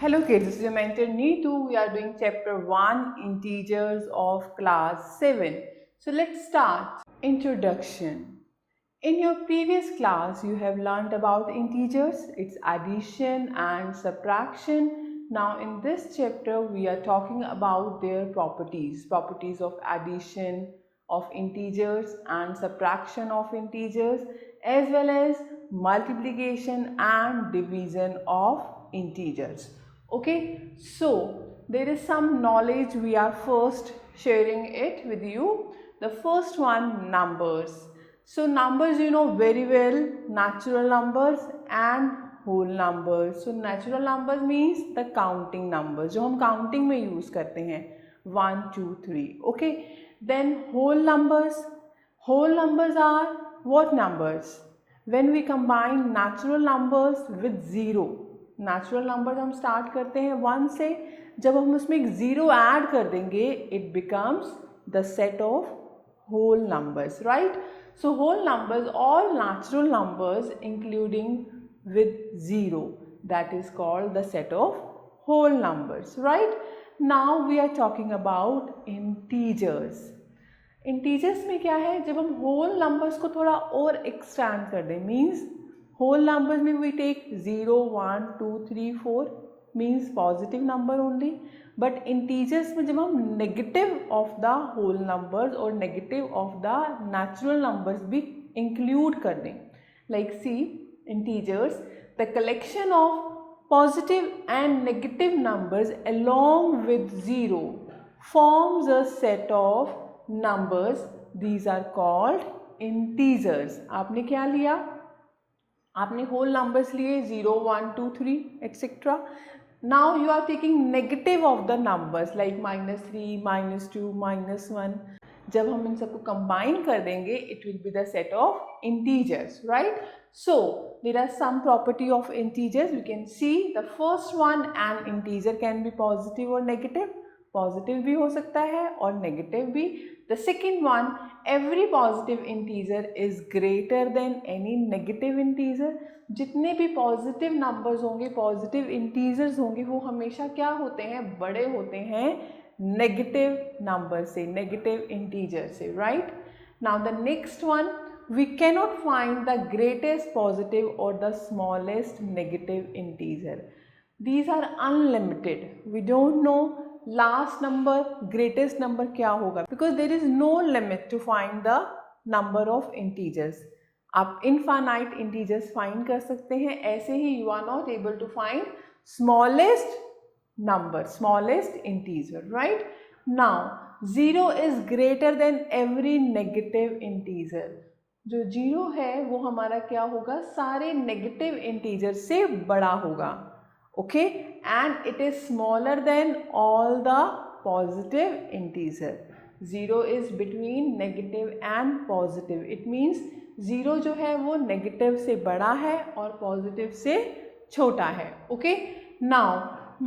Hello kids, this is your mentor Neetu. We are doing chapter 1 integers of class 7. So let's start. Introduction. In your previous class you have learnt about integers, its addition and subtraction. Now in this chapter we are talking about their properties of addition of integers and subtraction of integers, as well as multiplication and division of integers. Okay, so there is some knowledge we are first sharing it with you. The first one, numbers. So numbers you know very well, natural numbers and whole numbers. So natural numbers means the counting numbers जो हम counting में use करते हैं 1, 2, 3. Okay, then whole numbers. Whole numbers are what numbers? When we combine natural numbers with zero. Natural number हम start करते हैं 1 से, जब हम उसमें एक ज़ीरो ऐड कर देंगे it becomes the set of whole numbers, right. So whole numbers, all natural numbers including with zero, that is called the set of whole numbers, right. Now we are talking about integers. Integers में क्या है, जब हम whole numbers को थोड़ा और extend कर दें, मीन्स whole numbers में we take 0, 1, 2, 3, 4 means positive number only, but integers में जब हम negative of the whole numbers और negative of the natural numbers भी include कर दें, like see integers, the collection of positive and negative numbers along with 0 forms a set of numbers. These are called integers. आपने क्या लिया, आपने whole numbers लिए 0, 1, 2, 3 etc. Now you are taking negative of the numbers like -3, -2, -1. जब हम इन सबको combine कर देंगे it will be the set of integers, right. So there are some property of integers. You can see the first one, an integer can be positive और negative. Positive भी हो सकता है और नेगेटिव भी. The second one, every positive integer is greater than any negative integer. जितने भी positive numbers होंगे, पॉजिटिव इंटीजर्स होंगे, वो हमेशा क्या होते हैं, बड़े होते हैं नेगेटिव नंबर से, नेगेटिव इंटीजर से, right. Now the next one, we cannot find the greatest positive or the smallest negative integer. These are unlimited. We don't know last number, greatest number क्या होगा, because there is no limit to find the number of integers. आप infinite integers find कर सकते हैं, ऐसे ही you are not able to find smallest number, smallest integer, right. Now 0 is greater than every negative integer. जो 0 है वो हमारा क्या होगा, सारे नेगेटिव इंटीजर से बड़ा होगा. Okay, and it is smaller than all the positive integer. 0 is between negative and positive. It means 0 जो है वो negative से बड़ा है और positive से छोटा है. Okay, now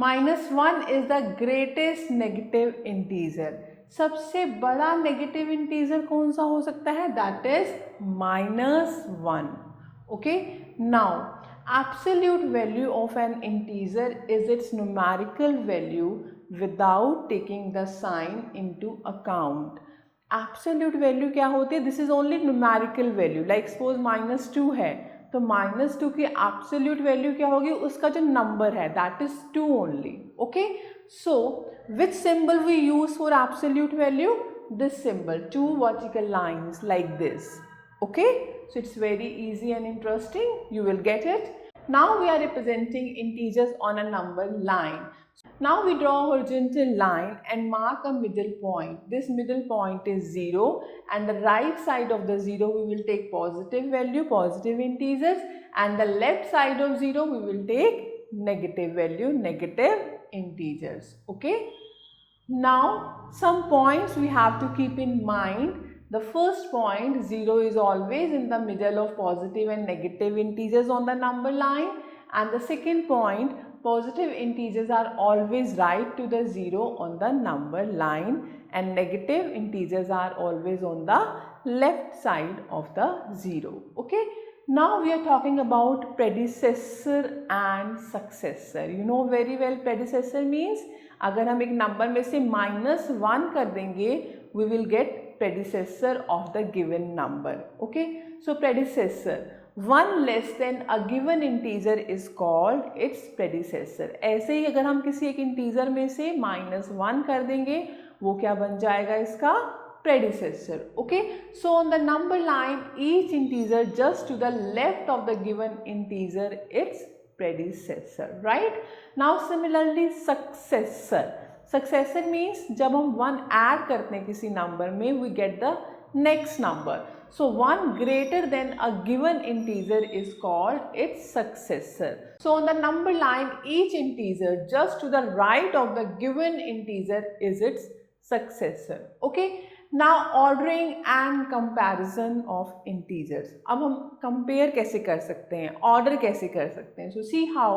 -1 is the greatest negative integer. सबसे बड़ा negative integer कौन सा हो सकता है, that is -1. Okay, now absolute value of an integer is its numerical value without taking the sign into account. Absolute value क्या होती है, this is only numerical value. Like suppose -2 है, तो -2 की absolute value क्या होगी, उसका जो number है that is 2 only. Okay, so which symbol we use for absolute value, this symbol, 2 vertical lines like this. Okay, so it's very easy and interesting, you will get it. Now we are representing integers on a number line. Now we draw a horizontal line and mark a middle point. This middle point is 0, and the right side of the 0 we will take positive value, positive integers, and the left side of 0 we will take negative value, negative integers. Okay, now some points we have to keep in mind. The first point, 0 is always in the middle of positive and negative integers on the number line, and the second point, positive integers are always right to the 0 on the number line and negative integers are always on the left side of the 0. Okay, Now we are talking about predecessor and successor. You know very well predecessor means अगर हम एक number में से -1 कर देंगे we will get predecessor of the given number. Okay, so predecessor, one less than a given integer is called its predecessor. ऐसे ही अगर हम किसी एक इंटीजर में से -1 कर देंगे वो क्या बन जाएगा इसका predecessor. Okay, so on the number line each integer just to the left of the given integer its predecessor, right? Now similarly successor. Successor means जब हम 1 add करते हैं किसी नंबर में we get the next number. So 1 greater than a given integer is called its successor. So on the number line each integer just to the right of the given integer is its successor. Okay, now ordering and comparison of integers. अब हम compare कैसे कर सकते हैं, order कैसे कर सकते हैं. So see how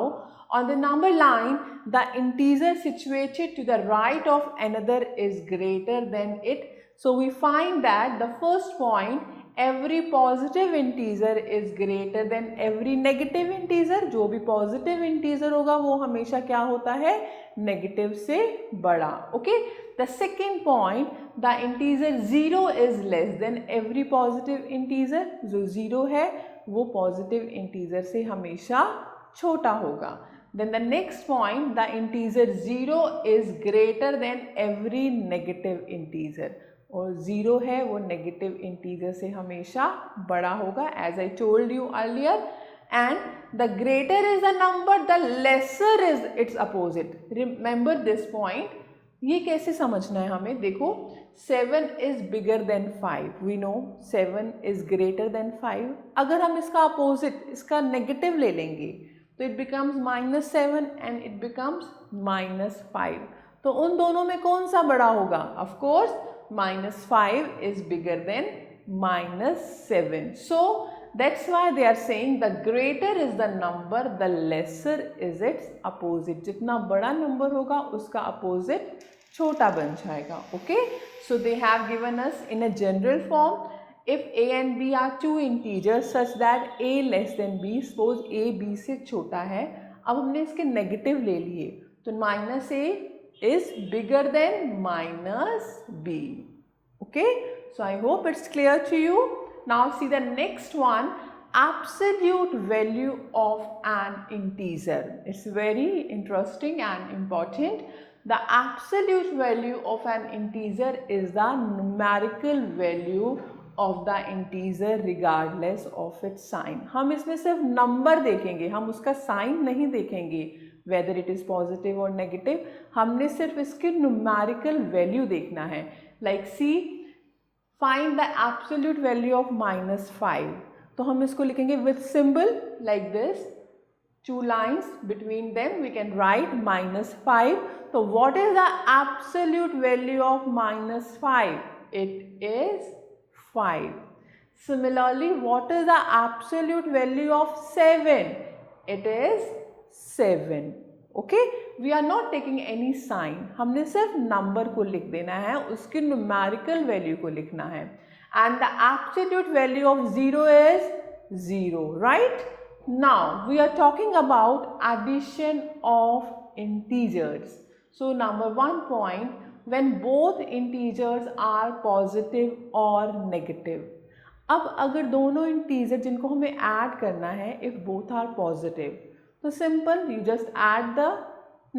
on the number line the integer situated to the right of another is greater than it. So we find that the first point every positive integer is greater than every negative integer. जो भी positive integer होगा वो हमेशा क्या होता है, negative से बड़ा. Okay, the second point the integer 0 is less than every positive integer. जो 0 है वो positive integer से हमेशा छोटा होगा. Then the next point the integer 0 is greater than every negative integer. और 0 है वो नेगेटिव इंटीजर से हमेशा बड़ा होगा as I told you earlier. And the greater is the number the lesser is its opposite. Remember this point. ये कैसे समझना है हमें, देखो 7 is bigger than 5. We know 7 is greater than 5. अगर हम इसका अपोजिट इसका नेगेटिव ले लेंगे तो it becomes -7 and it becomes -5. तो उन दोनों में कौन सा बड़ा होगा, of course -5 is bigger than -7. So that's why they are saying the greater is the number the lesser is its opposite. जितना बड़ा नंबर होगा उसका अपोजिट छोटा बन जाएगा. Okay, so they have given us in a general form if a and b are two integers such that a less than b, suppose a b से छोटा है. अब हमने इसके नेगेटिव ले लिए तो -a is bigger than -b. Okay, so I hope it's clear to you. Now see the next one, absolute value of an integer. It's very interesting and important. The absolute value of an integer is the numerical value of the integer regardless of its sign. हम इसमें सिर्फ number देखेंगे, हम उसका sign नहीं देखेंगे whether it is positive or negative. हमने सिर्फ इसकी numerical value देखना है. Like see, find the absolute value of -5. तो हम इसको लिखेंगे with symbol like this, 2 lines between them we can write -5. So what is the absolute value of -5? It is 5. Similarly, what is the absolute value of 7? It is 7. Okay, we are not taking any sign. हमने सिर्फ number को लिख देना है, उसकी numerical value को लिखना है. And the absolute value of 0 is 0, right? Now we are talking about addition of integers. So number 1 point, when both integers are positive or negative. अब अगर दोनों इंटीजर जिनको हमें ऐड करना है if both are positive, so simple, you just add the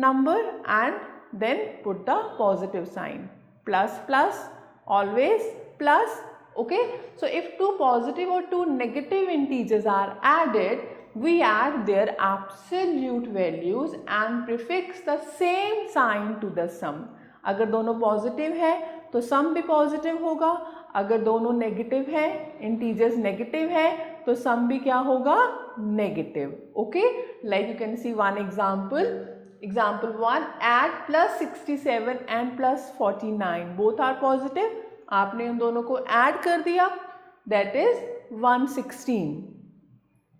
number and then put the positive sign. Plus plus, always plus. Okay, so if 2 positive or 2 negative integers are added, we add their absolute values and prefix the same sign to the sum. अगर दोनों positive है तो सम भी positive होगा, अगर दोनों negative है, integers negative है तो सम भी क्या होगा, negative. Okay, like you can see one example. Example 1, add plus 67 and plus 49. Both are positive. आपने उन दोनों को add कर दिया, that is 116.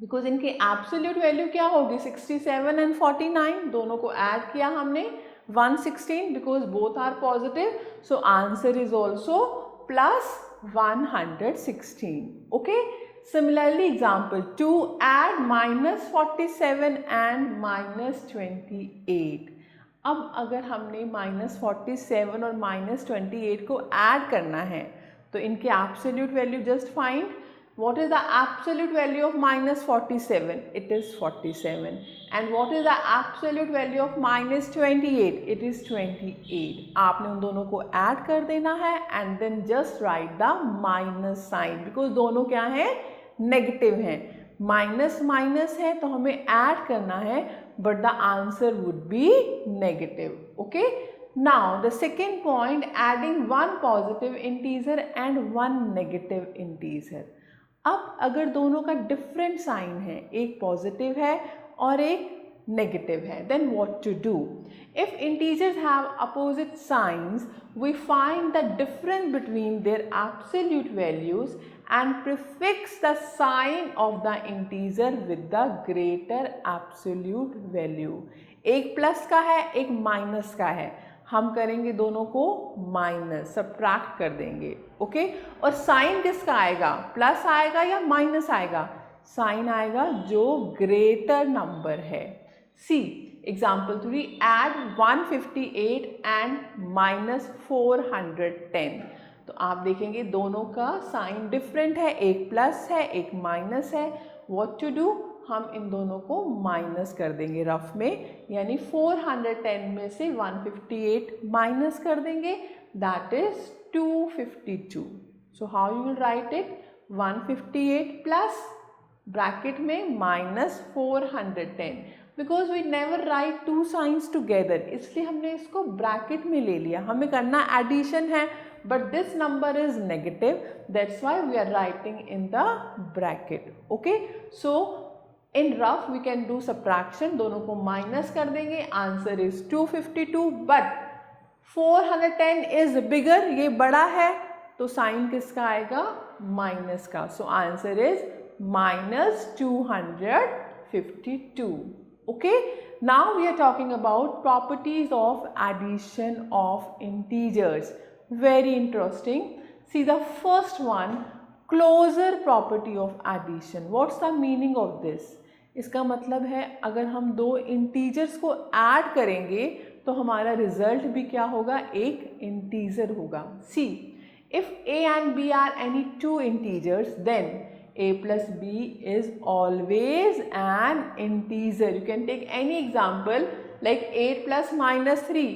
Because इनकी absolute value क्या होगी, 67 and 49. दोनों को add किया हमने 116 because both are positive. So answer is also plus 116. Okay. Similarly, example 2, add -47 and -28. अब अगर हमने -47 और -28 को ऐड करना है तो इनके absolute value just find. What is the absolute value of -47? It is 47. And what is the absolute value of -28? It is 28. आपने उन दोनों को ऐड कर देना है and then just write the minus sign because दोनों क्या हैं? नेगेटिव हैं. माइनस माइनस है तो हमें ऐड करना है but the answer would be negative. Okay? Now the second point, adding one positive integer and one negative integer. अब अगर दोनों का डिफरेंट साइन है, एक पॉजिटिव है और एक नेगेटिव है, then what to do? If integers have opposite signs we find the difference between their absolute values and prefix the sign of the integer with the greater absolute value. एक plus का है, एक minus का है, हम करेंगे दोनों को माइनस, सब्ट्रैक्ट कर देंगे. ओके, और साइन किसका आएगा? प्लस आएगा या माइनस आएगा? साइन आएगा जो ग्रेटर नंबर है. सी एग्जाम्पल 3, एड 158 एंड -410. तो आप देखेंगे दोनों का साइन डिफरेंट है, एक प्लस है एक माइनस है. What to do? हम इन दोनों को माइनस कर देंगे रफ में, यानी 410 में से 158 माइनस कर देंगे, that is 252. So how you will write it? 158 plus bracket में -410. Because we never write two signs together, इसलिए हमने इसको ब्रैकेट में ले लिया. हमें करना एडिशन है but this number is negative, that's why we are writing in the bracket. Okay, so in rough we can do subtraction, दोनों को माइनस कर देंगे, answer is 252. But 410 is bigger, ये बड़ा है तो साइन किसका आएगा? माइनस का. So answer is -252. Okay, now we are talking about properties of addition of integers. Very interesting. See the first one, closure property of addition. What's the meaning of this? इसका मतलब है अगर हम दो integers को add करेंगे तो हमारा रिजल्ट भी क्या होगा? एक इंटीजर होगा. See, if a and b are any two integers, then a plus b is always an integer. You can take any example like 8 plus -3.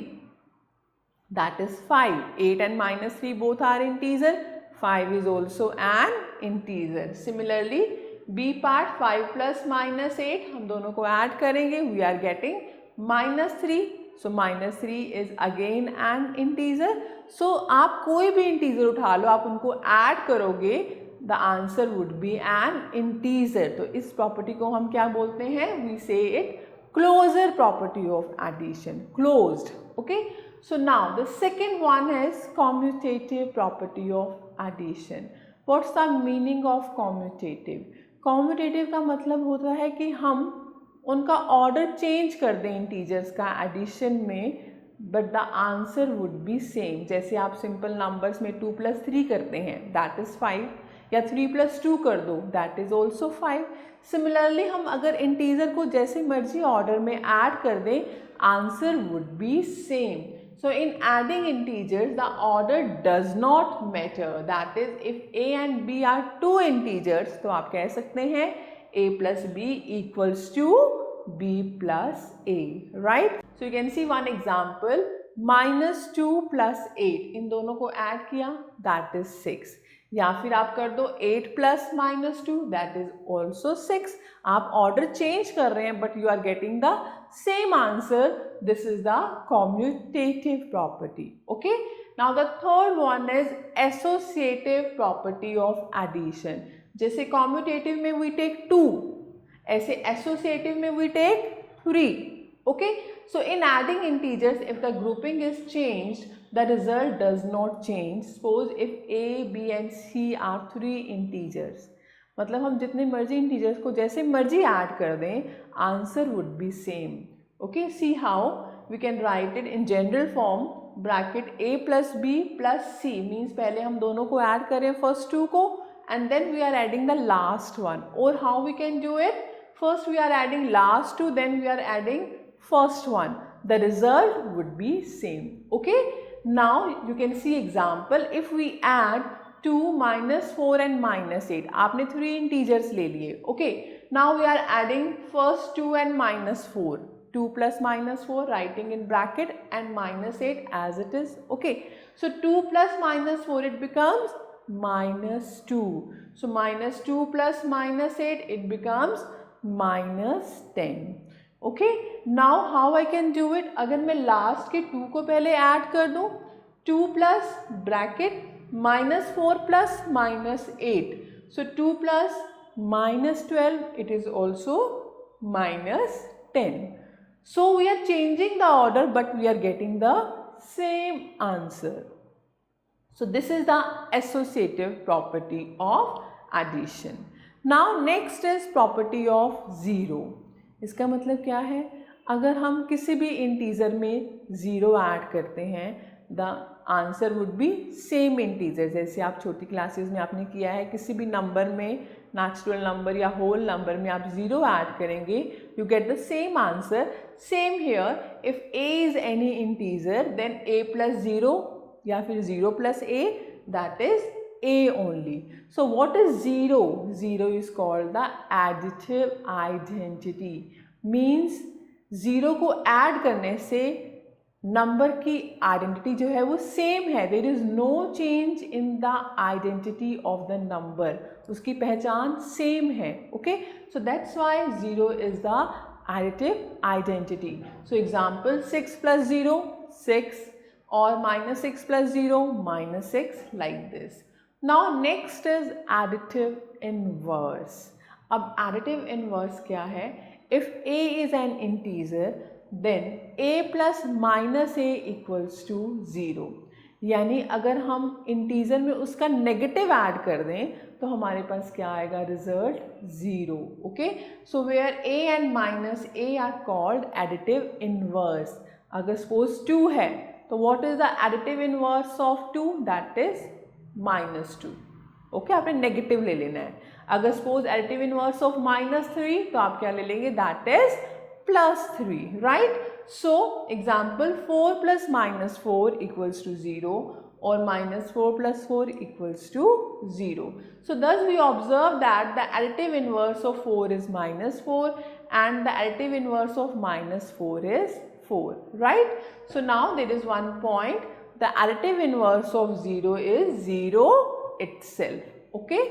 That is 5. 8 and -3 both are integer. 5 is also an integer. Similarly, B part 5 plus -8 हम दोनों को add करेंगे. We are getting -3. So -3 is again an integer. So आप कोई भी integer उठा लो, आप उनको ऐड करोगे, the answer would be an integer. तो इस property को हम क्या बोलते हैं? We say it closure property of addition. Closed. Okay. So now the second one is commutative property of addition. What's the meaning of commutative? Commutative का मतलब होता है कि हम उनका ऑर्डर चेंज कर दें इंटीजर्स का एडिशन में, but the answer would be same. जैसे आप सिंपल नंबर्स में 2 + 3 करते हैं, दैट इज 5, या 3 + 2 कर दो, दैट इज ऑल्सो 5. सिमिलरली हम अगर इंटीजर को जैसे मर्जी ऑर्डर में ऐड कर दें, answer would be same. So in adding integers, the order does not matter. That is, if a and b are two integers, तो आप कह सकते हैं a plus b equals to b plus a, right? So you can see one example, -2 plus 8, इन दोनों को add किया, that is 6. या फिर आप कर दो 8 plus -2, that is also 6. आप ऑर्डर चेंज कर रहे हैं but you are getting the same answer. This is the commutative property. Okay, now the third one is associative property of addition. जैसे commutative में we take 2, ऐसे associative में we take 3. Okay, so in adding integers, if the grouping is changed, the result does not change. Suppose if a, b and c are 3 integers, मतलब हम जितने मर्जी integers को जैसे मर्जी ऐड कर दें, answer would be same. Okay, see how we can write it in general form, bracket a plus b plus c means पहले हम दोनों को ऐड करें फर्स्ट 2 को and then we are adding the last one. Or how we can do it? First we are adding last two, then we are adding first one. The result would be same. Okay. Now you can see example. If we add 2, -4 and -8. आपने 3 integers ले लिए. Okay. Now we are adding first 2 and -4. 2 plus -4 writing in bracket and -8 as it is. Okay. So 2 plus -4 it becomes -2. So -2 plus -8 it becomes -10. Okay. Now how I can do it? अगर मैं last के 2 को पहले add कर दूँ, 2 plus bracket -4 plus -8. So 2 plus -12 it is also -10. So we are changing the order but we are getting the same answer. So this is the associative property of addition. Now next is property of zero. इसका मतलब क्या है? अगर हम किसी भी integer में zero add करते हैं, the answer would be same integer. जैसे आप छोटी क्लासेस में आपने किया है, किसी भी नंबर में, नेचुरल नंबर या होल नंबर में आप ज़ीरो ऐड करेंगे, you get the same answer. Same here, if a is any integer then a plus zero या फिर 0 plus a, that is a only. So what is 0? 0 is called the additive identity. Means 0 को add करने से number की identity जो है वो same है. There is no change in the identity of the number. उसकी पहचान सेम है. Okay. So that's why 0 is the additive identity. So example, 6 plus 0, 6, or -6 plus 0, -6, like this. Now next is additive inverse. अब additive inverse क्या है? If a is an integer, then a plus -a equals to 0. यानी अगर हम integer में उसका negative add कर दें तो हमारे पास क्या आएगा? Result 0. Okay. So where a and -a are called additive inverse. अगर सपोज 2 है तो what is the additive inverse of 2? That is -2. Okay. आपने नेगेटिव ले लेना है. अगर सपोज एडिटिव इनवर्स ऑफ -3 तो आप क्या ले लेंगे? That is +3. Right. So example, 4 plus -4 equals to 0 or -4 plus 4 equals to 0. So thus we observe that the additive inverse of 4 is -4 and the additive inverse of -4 is 4. Right? So now there is one point. The additive inverse of 0 is 0 itself. Okay?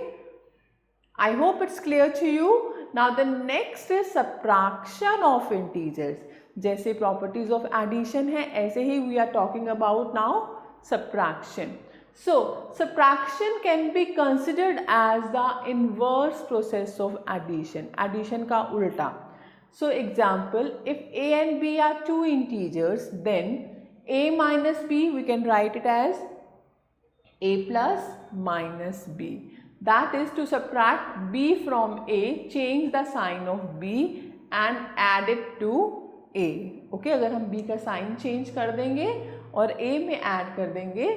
I hope it's clear to you. Now the next is subtraction of integers. जैसे properties of addition है, ऐसे ही we are talking about now subtraction. So subtraction can be considered as the inverse process of addition. Addition का उल्टा. So example, if a and b are two integers then a minus b we can write it as a plus minus b. That is to subtract b from a, change the sign of b and add it to a. Okay. अगर हम b का sign change कर देंगे और a में add कर देंगे,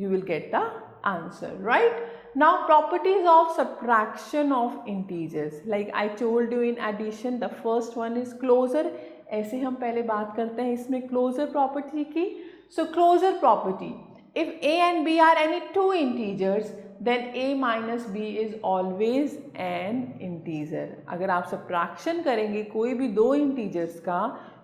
you will get the answer. Right? Now properties of subtraction of integers. Like I told you in addition, the first one is closure. ऐसे हम पहले बात करते हैं इसमें closure property की. So closure property, if a and b are any two integers, then a minus b is always an integer. अगर आप subtraction करेंगे कोई भी दो integers का,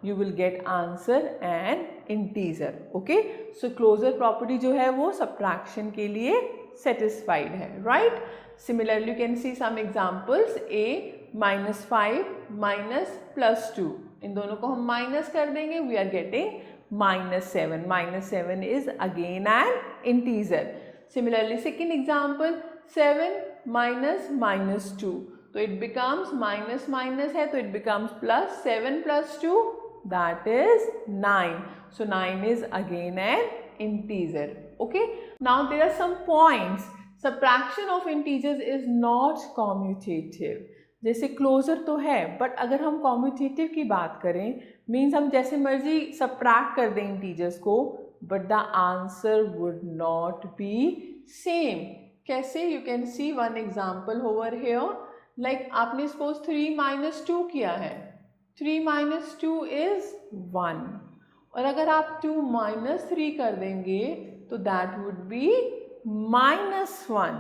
you will get answer an integer. Okay? So closure property जो है वो subtraction के लिए satisfied है. Right? Similarly, you can see some examples. a -5 minus +2. इन दोनों को हम minus कर देंगे, we are getting -7. -7 is again an integer. Similarly, second example, 7 minus -2. तो it becomes minus minus है तो it becomes plus. 7 plus 2, that is 9. So 9 is again an integer. Okay. Now there are some points. Subtraction of integers is not commutative. जैसे closure तो है, but अगर हम commutative की बात करें, मीन्स हम जैसे मर्जी सब्ट्रैक्ट कर दें इंटीजर्स को, but the answer would not be same. कैसे? You can see one example over here. Like आपने सपोज 3 - 2 किया है. 3 - 2 इज 1. और अगर आप 2 - 3 कर देंगे तो that would be -1.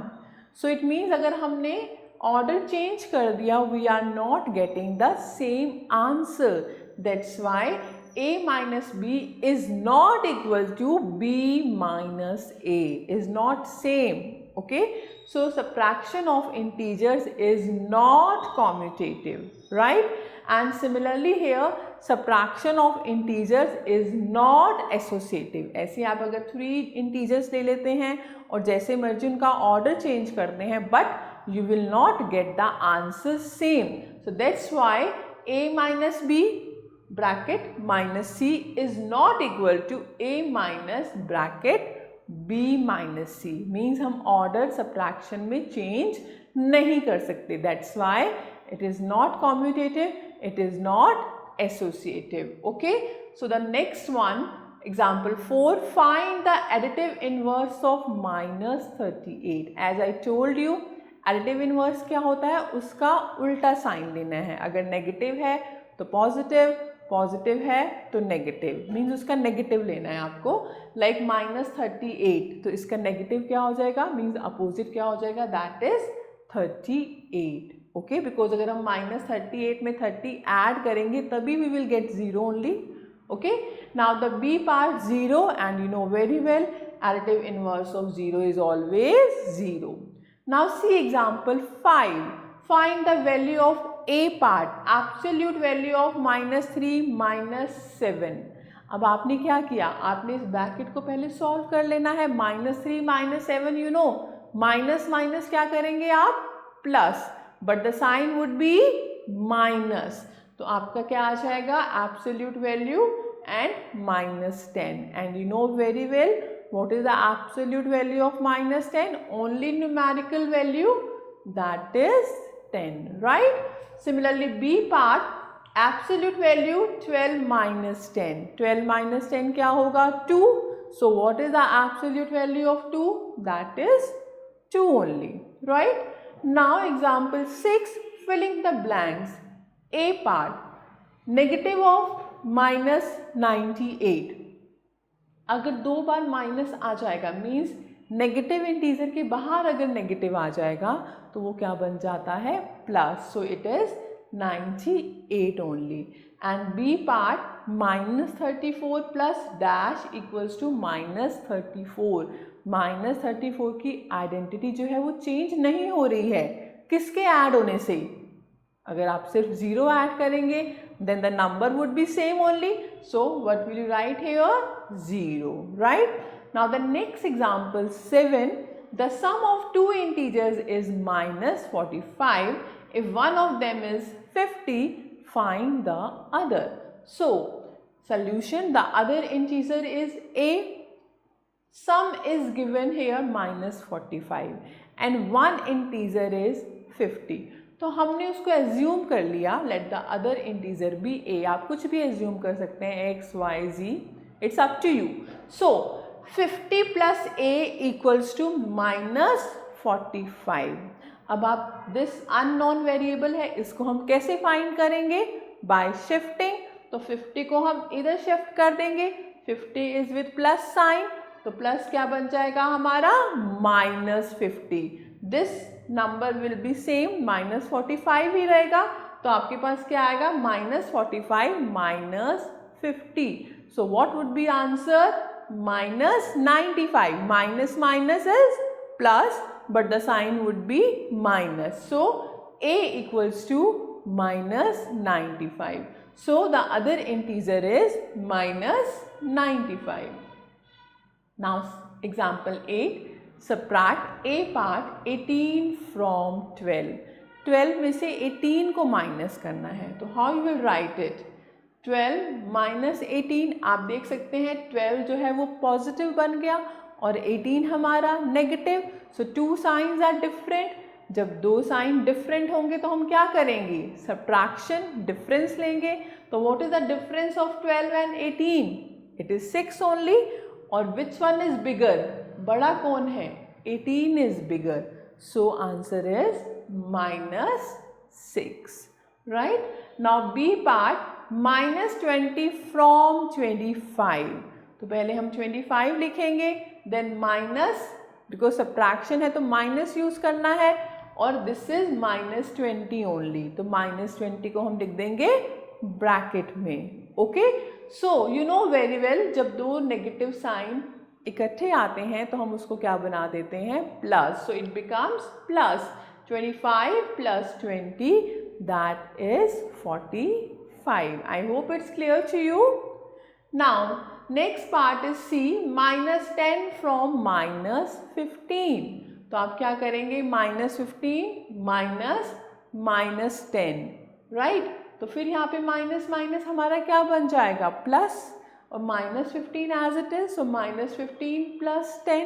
So it means अगर हमने ऑर्डर चेंज कर दिया, we are not getting the same answer. That's why a minus b is not equal to b minus a, is not same. Okay, so subtraction of integers is not commutative, right? And similarly here subtraction of integers is not associative. ऐसे आप अगर 3 integers ले लेते हैं और जैसे मर्जी उनका ऑर्डर चेंज करते हैं, but you will not get the answer same. So that's why a minus b bracket minus c is not equal to a minus bracket b minus c. Means हम order subtraction में change नहीं कर सकते. That's why it is not commutative, it is not associative. Okay, so the next one, example 4, find the additive inverse of -38. As I told you, additive inverse क्या होता है? उसका उल्टा साइन लेना है. अगर नेगेटिव है तो पॉजिटिव, पॉजिटिव है तो नेगेटिव. मीन्स उसका नेगेटिव लेना है आपको. लाइक -38, तो इसका नेगेटिव क्या हो जाएगा? मीन्स अपोजिट क्या हो जाएगा? That is 38. ओके, बिकॉज अगर हम -38 में 30 ऐड करेंगे तभी we will get 0 only. Okay, now the B part 0 and you know very well additive inverse of 0 is always 0. Now see example 5. Find the value of a part, absolute value of -3 - 7. अब आपने क्या किया? आपने इस bracket को पहले solve कर लेना है. -3 - 7, यू नो माइनस माइनस क्या करेंगे आप? Plus, but the sign would be minus. तो आपका क्या आ जाएगा? Absolute value and -10. And you know very well what is the absolute value of -10? Only numerical value, that is 10, right? Similarly b part, absolute value 12 - 10. 12 - 10 क्या होगा? 2. So what is the absolute value of 2? That is 2 only, right? Now example 6, filling the blanks. A part, negative of -98. अगर 2 बार minus आ जाएगा means negative integer के बाहर अगर negative आ जाएगा तो वो क्या बन जाता है? Plus. So it is 98 only. And B part -34 plus dash equals to -34. -34 की आइडेंटिटी जो है वो चेंज नहीं हो रही है. किसके ऐड होने से? अगर आप सिर्फ 0 ऐड करेंगे then the number would be same only. So what will you write here? 0, right? Now the next example 7, the sum of two integers is -45. If one of them is 50, find the other. So solution, the other integer is a. Sum is given here -45 and one integer is 50. तो हमने उसको assume कर लिया. Let the other integer be a. आप कुछ भी assume कर सकते हैं, x y z, it's up to you. So 50 plus a equals to -45. अब आप दिस अननोन वेरिएबल है, इसको हम कैसे फाइंड करेंगे? By shifting. तो 50 को हम इधर शिफ्ट कर देंगे. 50 इज विद प्लस साइन, तो प्लस क्या बन जाएगा हमारा? -50. This number will be same, -45 ही रहेगा. तो आपके पास क्या आएगा? -45 - 50. So what would be answer? -95. Minus minus is plus, but the sign would be minus. So a equals to -95. So the other integer is -95. Now example 8, subtract a part 18 from 12. 12 में से 18 को माइनस करना है. तो how you will write it? 12 - 18. आप देख सकते हैं 12 जो है वो पॉजिटिव बन गया और 18 हमारा negative. So two signs are different. जब दो साइन डिफरेंट होंगे तो हम क्या करेंगे? सब्ट्रैक्शन, डिफरेंस लेंगे. तो what is the difference of 12 and 18? It is 6 only. और विच वन इज बिगर? बड़ा कौन है? 18 is bigger. So answer is minus 6. Right? Now B part, minus 20 from 25. तो पहले हम 25 लिखेंगे, then minus, because subtraction है तो minus यूज करना है, और this is minus 20 only. तो minus 20 को हम लिख देंगे ब्रैकेट में. Okay, so you know very well, जब दो नेगेटिव साइन इकट्ठे आते हैं तो हम उसको क्या बना देते हैं, plus. So it becomes plus 25 plus 20, that is 45. I hope it's clear to you. Now next part is C, minus 10 from minus 15. तो आप क्या करेंगे, minus 15 minus 10, right? तो फिर यहाँ पे माइनस माइनस हमारा क्या बन जाएगा, प्लस, और minus 15 as it is, so minus 15 plus 10.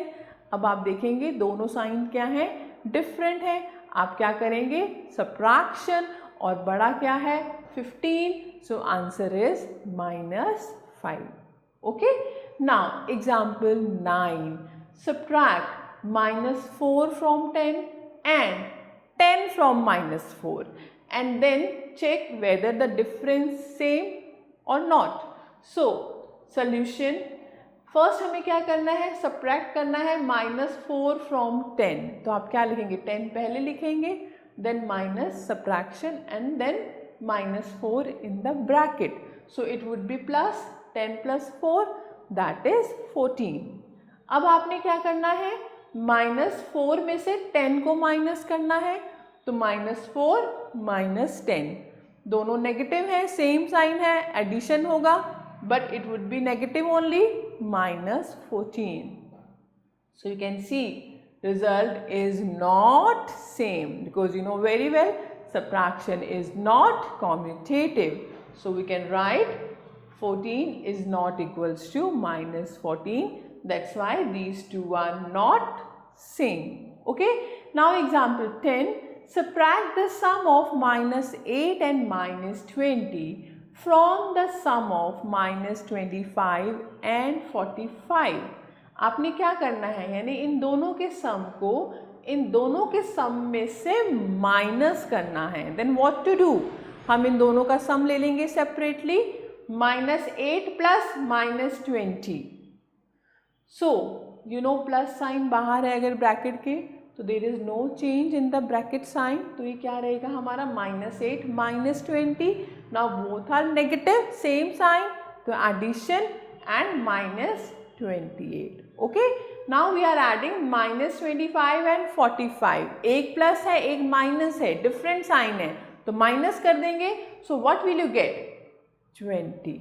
अब आप देखेंगे दोनों साइन क्या है, डिफरेंट है. आप क्या करेंगे, सब्ट्रैक्शन, और बड़ा क्या है 15, सो answer is -5. Okay, now example 9, subtract -4 from 10 and 10 from -4, and then check whether the difference same or not. So solution, first हमें क्या करना है, सब्ट्रैक्ट करना है -4 from 10. तो आप क्या लिखेंगे, 10 पहले लिखेंगे, then minus subtraction and then -4 in the bracket. So it would be plus 10 plus 4, that is 14. अब आपने क्या करना है, -4 में से 10 को माइनस करना है, तो -4 -10, दोनों नेगेटिव है, सेम साइन है, एडिशन होगा, but it would be negative only, -14. So you can see result is not same, because you know very well subtraction is not commutative. So we can write 14 is not equals to -14. That's why these two are not same. Okay, now example 10, subtract the sum of -8 and -20 from the sum of -25 and 45. आपने क्या करना है, यानी इन दोनों के सम को इन दोनों के सम में से माइनस करना है. देन व्हाट टू डू, हम इन दोनों का सम ले लेंगे separately, -8 plus -20. So you know plus sign बाहर है अगर ब्रैकेट के, तो there is no change in the bracket sign, तो ये क्या रहेगा हमारा, -8 -20. Now both are negative, same sign, तो addition and -28. Okay, now we are adding -25 and 45. एक प्लस है एक माइनस है, डिफरेंट साइन है, तो माइनस कर देंगे. So what will you get, 20,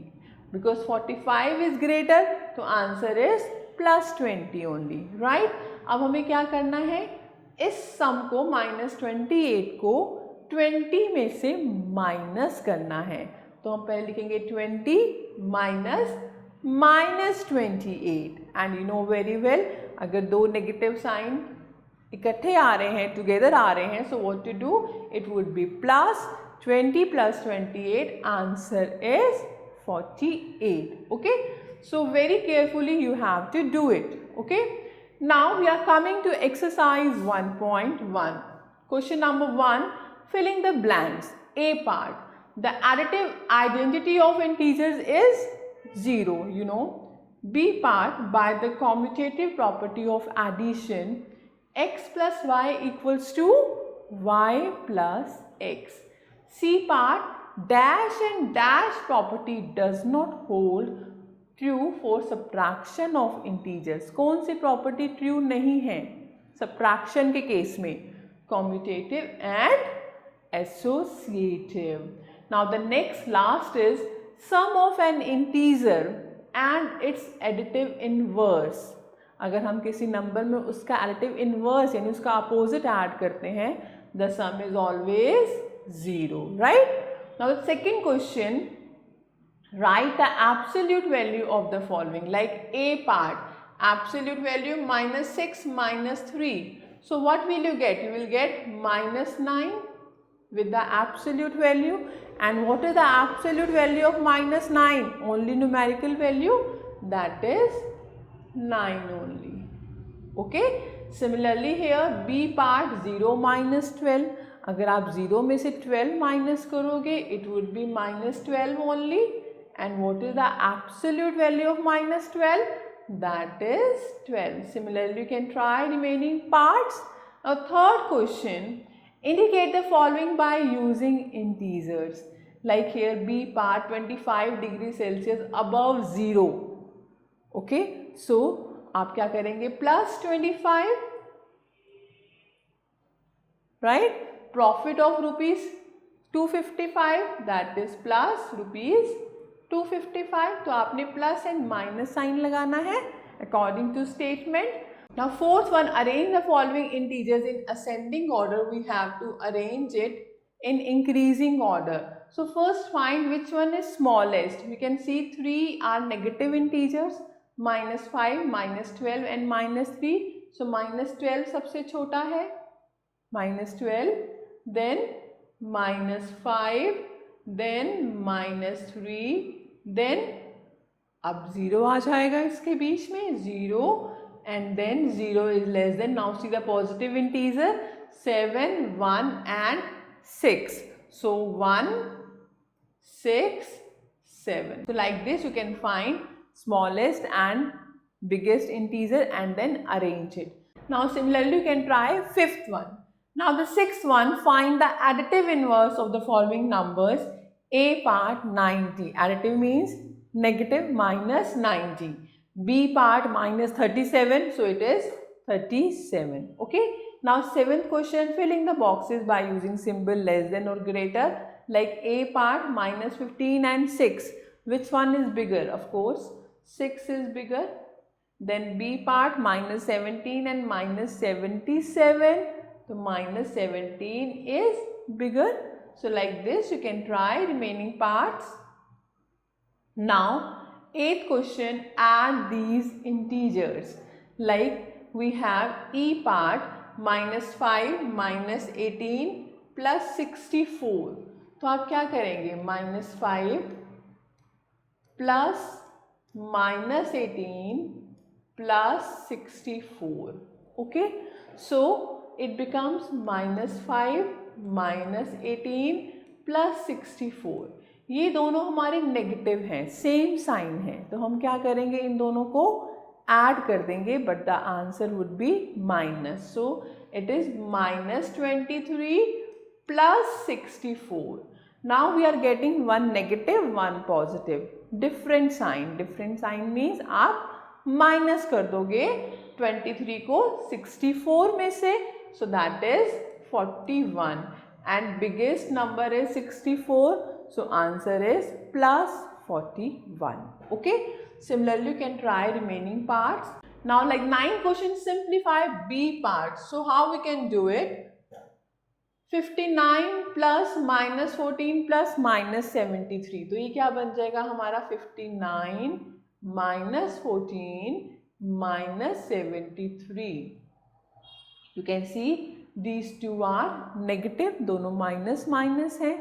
because 45 is greater, तो आंसर इज +20 ओनली. राइट, अब हमें क्या करना है, इस सम को -28 को 20 में से माइनस करना है. तो हम पहले लिखेंगे 20 -28. And you know very well, अगर दो नेगेटिव साइन इकट्ठे आ रहे हैं, टुगेदर आ रहे हैं, so what to do, it would be +20 + 28, answer is 48. Okay, so very carefully you have to do it. Okay, now we are coming to exercise 1.1. Question number 1, filling the blanks. A part, the additive identity of integers is 0, you know. B part, by the commutative property of addition, x plus y equals to y plus x. C part, dash and dash property does not hold true for subtraction of integers. कौन सी property true नहीं है subtraction के case में, commutative and associative. Now the next last is sum of an integer and its additive inverse. अगर हम किसी number में उसका एडिटिव इनवर्स यानी उसका अपोजिट ऐड करते हैं, the some is always 0. Right, now the second question, write the absolute value of the following. Like A part, absolute value -6 -3. So what will you get? You will get -9 with the absolute value. And what is the absolute value of -9? Only numerical value, that is 9 only. Okay, similarly here B part 0 minus 12, अगर आप 0 में से 12 minus करोगे it would be minus 12 only. And what is the absolute value of minus 12? That is 12. Similarly, you can try remaining parts. Now, third question, indicate the following by using integers. Like here, B part 25 degree Celsius above 0. Okay, so आप क्या करेंगे? Plus 25, right? Profit of rupees 255, that is plus rupees 255. तो आपने plus and minus sign लगाना है according to statement. Now fourth one, arrange the following integers in ascending order. We have to arrange it in increasing order. So first find which one is smallest. We can see 3 are negative integers, minus 5, minus 12 and minus 3. So minus 12 सबसे छोटा है, minus 12, then minus 5, then minus 3, then अब 0 आ जाएगा इसके बीच में, 0 and then 0 is less than. Now see the positive integer, 7, 1 and 6. So 1, 6, 7. So like this you can find smallest and biggest integer and then arrange it. Now similarly you can try fifth one. Now the sixth one, find the additive inverse of the following numbers. A part 90. Additive means negative minus 90. B part minus 37. So it is 37. Okay. Now seventh question, filling the boxes by using symbol less than or greater, like A part minus 15 and 6. Which one is bigger? Of course 6 is bigger. Then B part minus 17 and minus 77. So minus 17 is bigger. So like this you can try remaining parts. Now eighth question, add these integers. Like we have E part minus 5 minus 18 plus 64. तो आप क्या करेंगे? minus 5 plus minus 18 plus 64. Okay, so it becomes minus 5 minus 18 plus 64. ये दोनों हमारे negative हैं, same sign है, तो हम क्या करेंगे? इन दोनों को ऐड कर देंगे, but the answer would be minus. So it is minus 23 plus 64. Now we are getting one negative one positive, different sign. Different sign means आप माइनस कर दोगे 23 को 64 में से, so that is 41 and biggest number is 64, so answer is plus 41. Okay. Similarly, you can try remaining parts. Now, like 9 questions, simplify B part. So, how we can do it? 59 plus minus 14 plus minus 73. तो ये क्या बन जाएगा हमारा? 59 minus 14 minus 73. You can see these two are negative. दोनों minus minus है,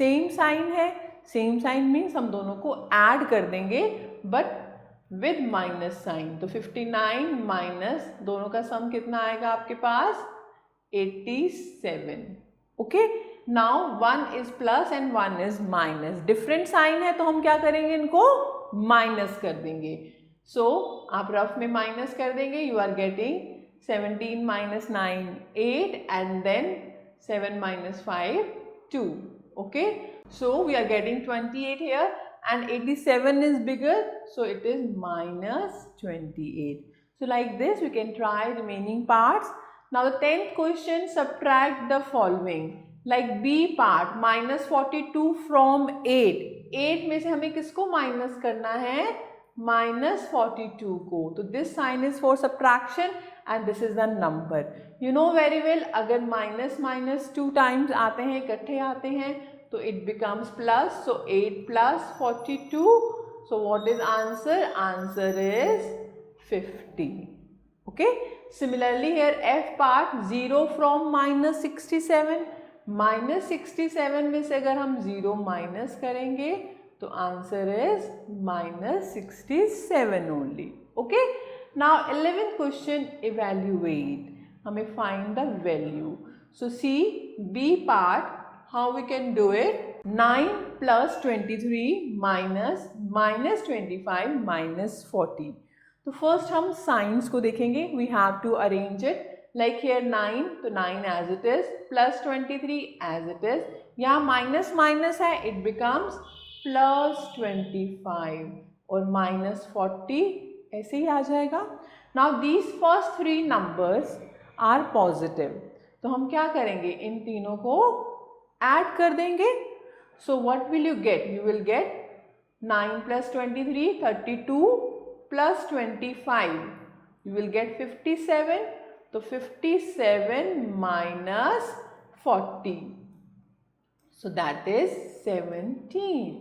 same sign है. Same sign means हम दोनों को ऐड कर देंगे बट विद माइनस साइन. तो 59 माइनस दोनों का सम कितना आएगा आपके पास? 87. Okay. Now 1 is plus and 1 is minus. Different sign है तो हम क्या करेंगे? इनको माइनस कर देंगे. सो आप रफ में माइनस कर देंगे. You are getting 17 minus 9 8 and then 7 minus 5 2. Okay. So we are getting 28 here and 87 is bigger, so it is minus 28. So like this we can try remaining parts. Now the 10th question, subtract the following. Like B part minus 42 from 8. 8 में से हमें किसको minus करना है? minus 42 को. तो this sign is for subtraction and this is the number. You know very well, अगर minus minus 2 times आते हैं, इकट्ठे आते हैं, तो it becomes plus. So 8 plus 42. So what is answer? Answer is 50. Okay. Similarly here F part 0 from minus 67. minus 67 में से अगर हम 0 माइनस करेंगे तो answer is minus 67 only. Okay. Now 11th question, evaluate. हमें find the value. So see B part, how we can do it. 9 plus 23 minus 25 minus 40. तो first हम signs को देखेंगे. We have to arrange it like here 9, तो 9 as it is, plus 23 as it is. यहाँ minus minus है, it becomes plus 25 और minus 40 ऐसे ही आ जाएगा. Now these first 3 numbers are positive, तो हम क्या करेंगे, इन तीनों को ऐड कर देंगे. So what will you get? You will get 9 plus 23, 32 plus 25. You will get 57. So 57 minus 40. So that is 17.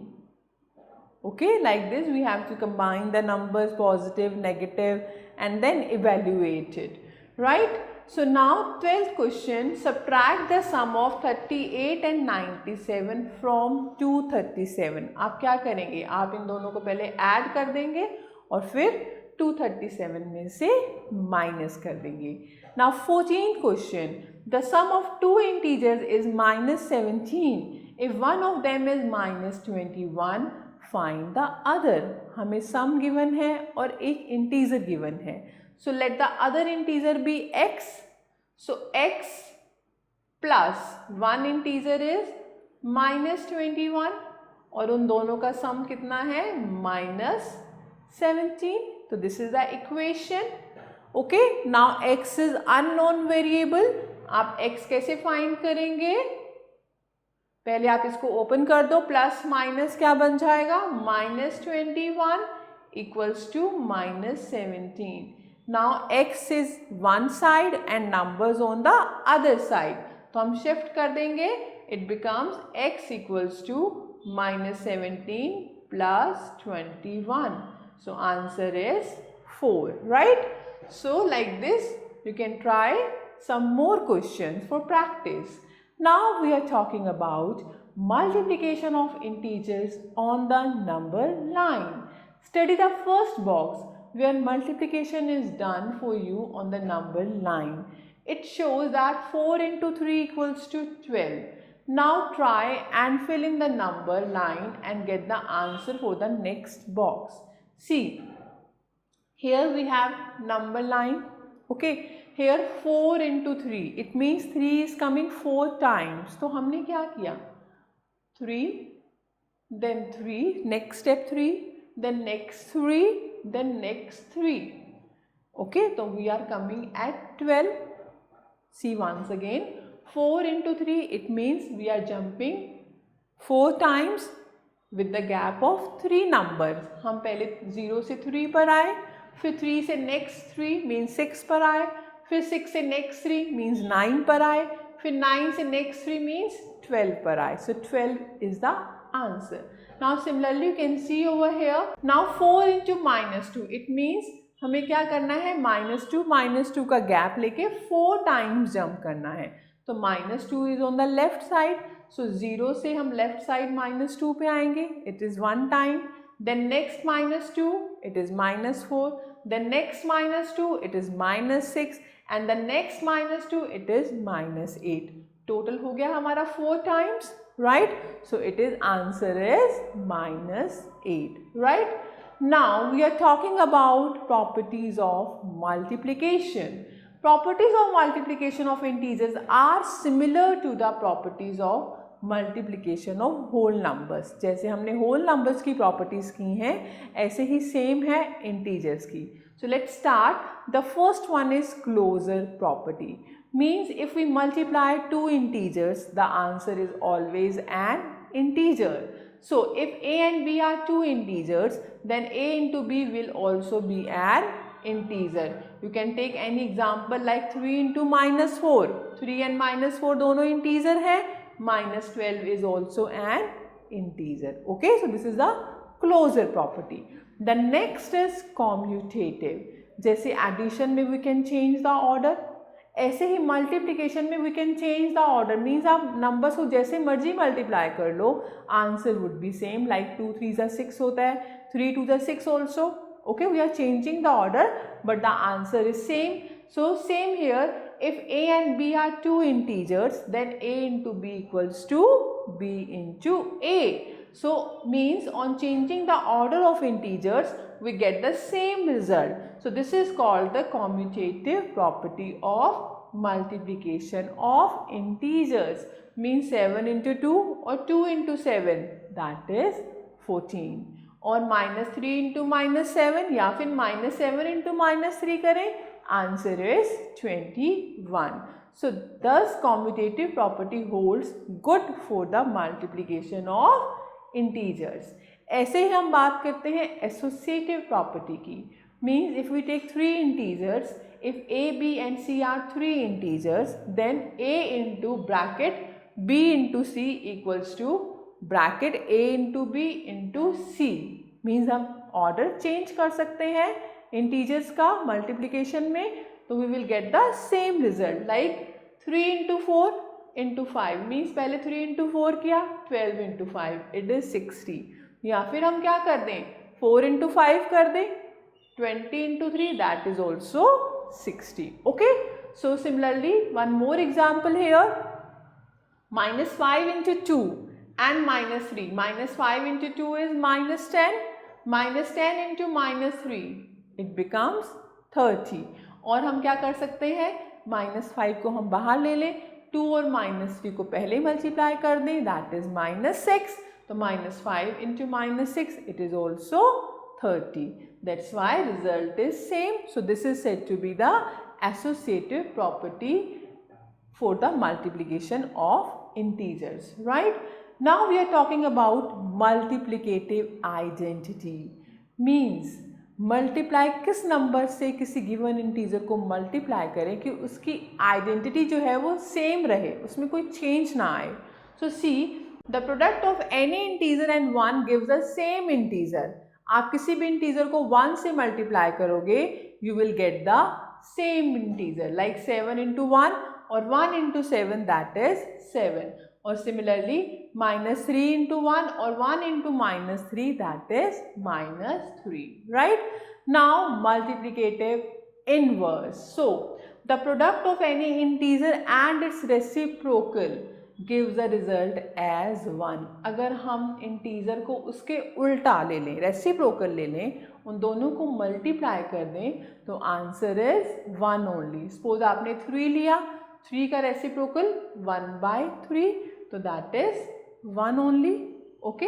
Okay, like this we have to combine the numbers positive, negative and then evaluate it. Right? So now 12th question, subtract the sum of 38 and 97 from 237. आप क्या करेंगे, आप इन दोनों को पहले add कर देंगे और फिर 237 में से माइनस कर देंगे. Now 14th question, the sum of two integers is minus 17. If one of them is minus 21, find the other. हमें sum given है और एक integer given है. So let the other integer be x. So x plus one integer is minus 21 और उन दोनों का सम कितना है, minus 17. तो this is the equation. Okay, now x is unknown variable. आप x कैसे फाइंड करेंगे, पहले आप इसको ओपन कर दो. प्लस माइनस क्या बन जाएगा, minus 21 equals to minus 17. Now x is one side and numbers on the other side. तो हम शिफ्ट कर देंगे, it becomes x equals to minus 17 plus 21. So answer is 4, right? So like this you can try some more questions for practice. Now we are talking about multiplication of integers on the number line. Study the first box where multiplication is done for you on the number line. It shows that 4 into 3 equals to 12. Now try and fill in the number line and get the answer for the next box. See, here we have number line. Okay, here 4 into 3. It means 3 is coming 4 times. तो हमने क्या किया, 3, then 3, next step 3, then next 3, then next 3. Okay, so we are coming at 12. See once again, 4 into 3, it means we are jumping 4 times with the gap of 3 numbers. हम पहले 0 से 3 पर आए, फिर 3 से next 3 means 6 पर आए, फिर 6 से next 3 means 9 पर आए, फिर 9 से next 3 means 12 पर आए. So 12 is the answer. Now similarly you can see over here. Now 4 into minus 2. It means हमें क्या करना है, minus 2 का gap लेके 4 times jump करना है. तो minus 2 is on the left side. So 0 से हम left side minus 2 पे आएंगे. It is 1 time. Then next minus 2, it is minus 4. Then next minus 2, it is minus 6. And the next minus 2, it is minus 8. Total हो गया हमारा 4 times. Right? So it is answer is minus 8. Right? Now we are talking about properties of multiplication. Properties of multiplication of integers are similar to the properties of multiplication of whole numbers. जैसे हमने whole numbers की properties की हैं, ऐसे ही same है integers की. So let's start. The first one is closure property. Means if we multiply two integers, the answer is always an integer. So if a and b are two integers, then a into b will also be an integer. You can take any example like 3 into minus 4. 3 and minus 4 दोनों integer है. Minus 12 is also an integer. Okay, so this is the closure property. The next is commutative. जैसे addition में we can change the order, ऐसे ही multiplication में we can change the order. Means आप numbers को जैसे मर्जी मल्टीप्लाई कर लो, answer would be same. Like 2 3 जा 6 होता है, 3 2 जा 6 also. Okay, we are changing the order but the answer is same. So same here, if a and b are two integers, then a into b equals to b into a. So means on changing the order of integers, we get the same result. So this is called the commutative property of multiplication of integers. Means 7 into 2 or 2 into 7, that is 14. और -3 into -7 या फिर -7 into -3 करें, answer is 21. So thus commutative property holds good for the multiplication of integers. ऐसे ही हम बात करते हैं associative property की. Means if we take three integers, if a, b and c are three integers, then a into bracket b into c equals to bracket a into b into c. Means हम order change कर सकते हैं integers का multiplication में, तो we will get the same result. Like 3 into 4 into 5 means पहले 3 into 4 किया, 12 into 5 it is 60. या फिर हम क्या कर दें, 4 इंटू 5 कर दें, 20 into 3 that is also 60. Okay, so similarly one more example hair. -5 into 2 and -3. -5 into 2 is -10. -10 into -3 it becomes 30. और हम क्या कर सकते हैं, -5 को हम बाहर ले लें, 2 और -3 को पहले मल्टीप्लाई कर दें, दैट इज -6. तो -5 into -6 it is also 30. That's why result is same. So this is said to be the associative property for the multiplication of integers, right? Now we are talking about multiplicative identity. Means multiply किस number से किसी given integer को multiply करें कि उसकी identity जो है वो सेम रहे, उसमें कोई चेंज ना आए. So see the product of any integer and 1 gives the same integer. आप किसी भी इंटीजर को 1 से मल्टीप्लाई करोगे, you will get the same integer. Like 7 into 1 और 1 into 7 दैट इज 7. और सिमिलरली -3 into 1 और 1 into -3 that is -3. Right? Now multiplicative inverse. So the product of any integer and its reciprocal gives the result as 1. अगर हम integer को उसके उल्टा ले लें, रेसिप्रोकल ले लें, उन दोनों को मल्टीप्लाई कर दें, तो आंसर इज 1 ओनली. सपोज आपने 3 लिया, 3 का रेसिप्रोकल 1/3, तो दैट इज 1 ओनली. ओके,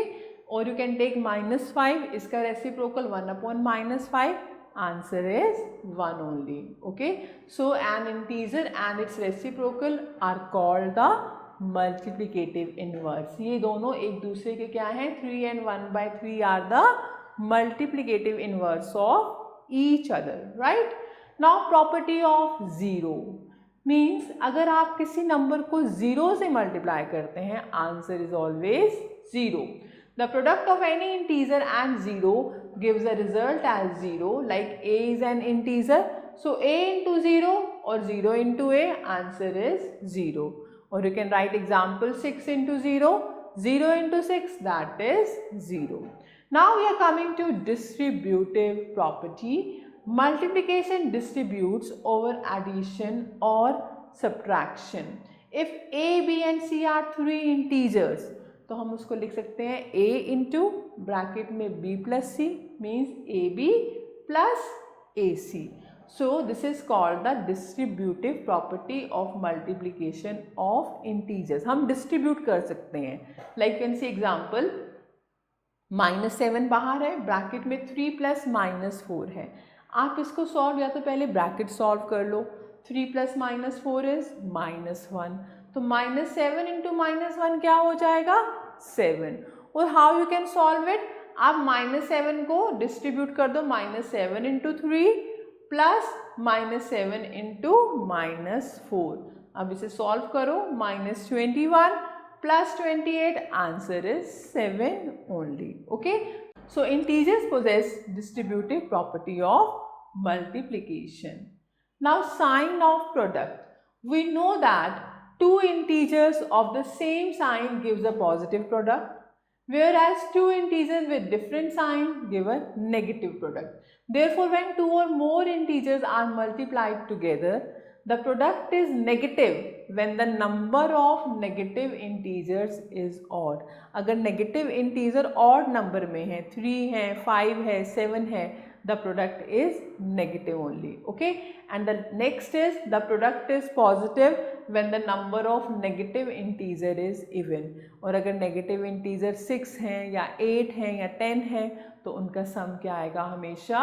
और यू कैन टेक -5, इसका reciprocal 1/-5, answer is 1 only. Okay, so an integer and its reciprocal are called the multiplicative inverse. ये दोनों एक दूसरे के क्या हैं, 3 and 1/3 are the multiplicative inverse of each other. Right? Now property of zero. Means अगर आप किसी नंबर को 0 से मल्टीप्लाई करते हैं, answer is always 0. The product of any integer and 0 gives a result as 0. Like a is an integer, so a into 0 और 0 into a, answer is 0. और you can write example 6 into 0, 0 into 6 that is 0. Now we are coming to distributive property. Multiplication distributes over addition or subtraction. If a, b and c are three integers, तो हम उसको लिख सकते हैं a into bracket में b plus c means ab plus ac. So this is called the distributive property of multiplication of integers. हम distribute कर सकते हैं. Like you can see example, -7 बाहर है, ब्रैकेट में 3 plus -4 है. आप इसको सॉल्व या तो पहले ब्रैकेट सॉल्व कर लो. 3 plus -4 इज -1. तो -7 into -1 क्या हो जाएगा, 7. और how you can solve it, आप -7 को डिस्ट्रीब्यूट कर दो, -7 into 3 प्लस -7 into -4. अब इसे सॉल्व करो, -21 plus 28, answer is 7 only. Okay, so integers possess distributive property of multiplication. Now sign of product. We know that two integers of the same sign gives a positive product, whereas two integers with different sign give a negative product. Therefore, when two or more integers are multiplied together, The product is negative when the number of negative integers is odd. अगर negative integer odd number में है, 3 है, 5 है, 7 है, the product is negative only. Okay, and the next is the product is positive when the number of negative integer is even. और अगर negative integer 6 है या 8 है या 10 है तो उनका sum क्या आएगा? हमेशा